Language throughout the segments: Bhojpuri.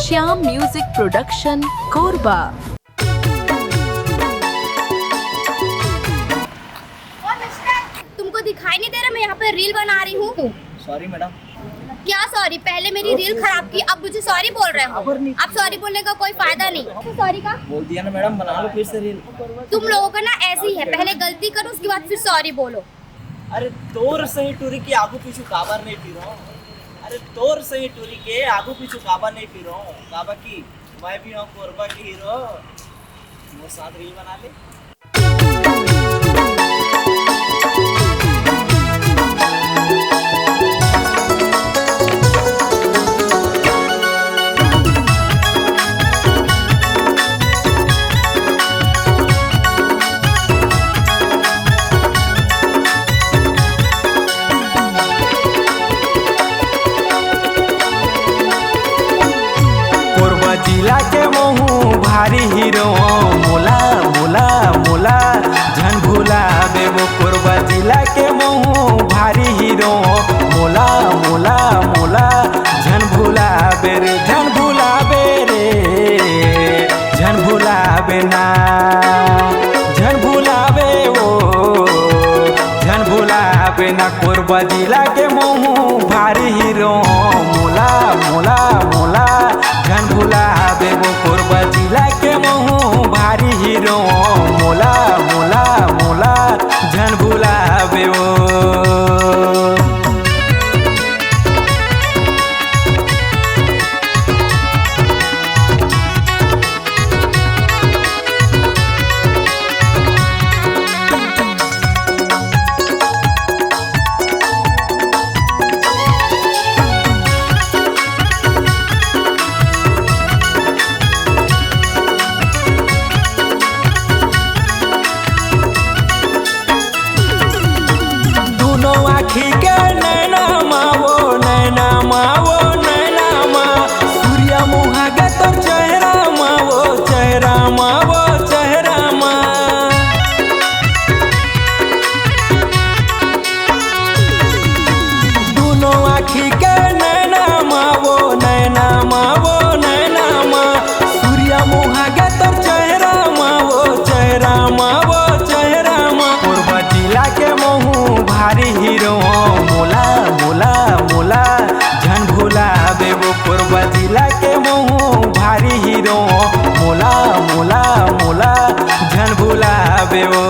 श्याम म्यूजिक प्रोडक्शन कोरबा। तुमको दिखाई नहीं दे रहा मैं यहाँ पे रील बना रही हूँ? Sorry madam. क्या सॉरी? पहले मेरी रील खराब की, अब मुझे सॉरी बोल रहे हो? अब सॉरी बोलने का कोई फायदा नहीं। सॉरी का बोल दिया ना मैडम, बना लो फिर से रील। तुम लोगों का ना ऐसे ही है, पहले गलती करो उसके बाद फिर सॉरी बोलो। अरे तोर सही टूरी की आगू पीछू काबर नहीं फिरो। अरे तोर सही टूरी के आगू पीछू काबर नहीं फिरो। काबा की मैं भी हूँ कोरबा की हीरो, वो साथ रील बना ले। जिला के महू भारी हीरो मोला मोला मोला झन भूला बेबो। कोरबा जिला के महू भारी हीरो मोला मोला मोला झन भूला बेरे, झन भूला बेरे, झन भूला बेना, झन भूला बे ओ, झन भूला बेना। कोरबा जिला के महू भारी हीरो मोला मोला मोला झन भूला बेबो। कोरबा जिला के महू भारी हीरो मोला मोला मोला झन भूला बेबो। आखी के नैना मावो नैना मावो नैना मा, सूर्य मुहा गे तो चेहरा मावो चेहरा मावो चेहरा मा। दोनों आखी के नैना मावो नैना मावो नैना मा, सूर्य मुहा गे तो चेहरा मावो चेहरा मावो चेहरा मा। कोरबा जिला के महू भारी हीरो मोला मोला मोला झन भूला बेबो। कोरबा जिला के महू भारी हीरो मोला मोला मोला झन भूला बेबो।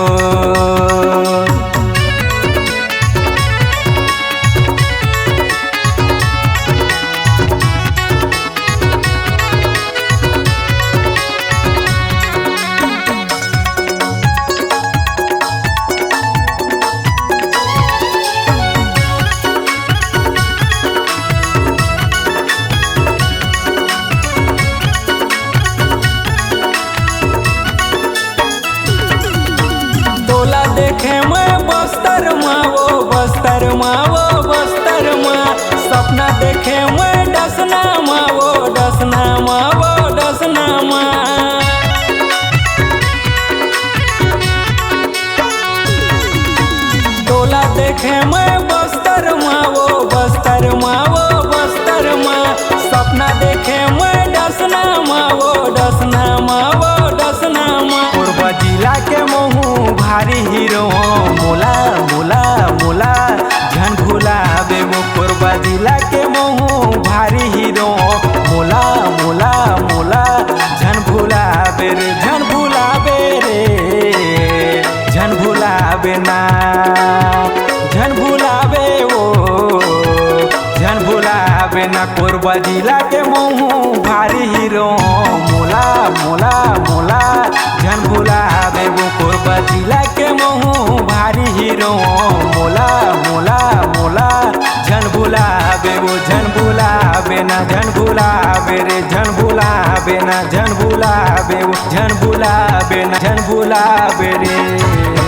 देखे मैं बस्तर मावो बस्तर मावो बस्तर मा, सपना देखे मैं डसना मावो डसना मावो डसना मा। टोला देखे मैं बस्तर मावो बस्तर मावो बस्तर मा, सपना देखे मैं डसना मावो डसना मावो डसना मा। कोरबा जिला के महू भारी हीरो मोला मोला मोला झन भूला बेबो। कोरबा जिला के महू भारी हीरो मोला मोला मोला झन भूला बेरे, झन भूला बेरे, झन भूला बेना, झन भूला बे ओ, झन भूला बेना। कोरबा जिला के महू भारी हीरो मोला मोला मोला झन भूला बेबो। कोरबा जिला के महू भारी हीरो मोला मोला मोला झन भूला बेबो। झन भूला बेना, झन भूला बेरे, झन भूला बेना, झन भूला बेबो, झन भूला बेना, झन भूला बेरे।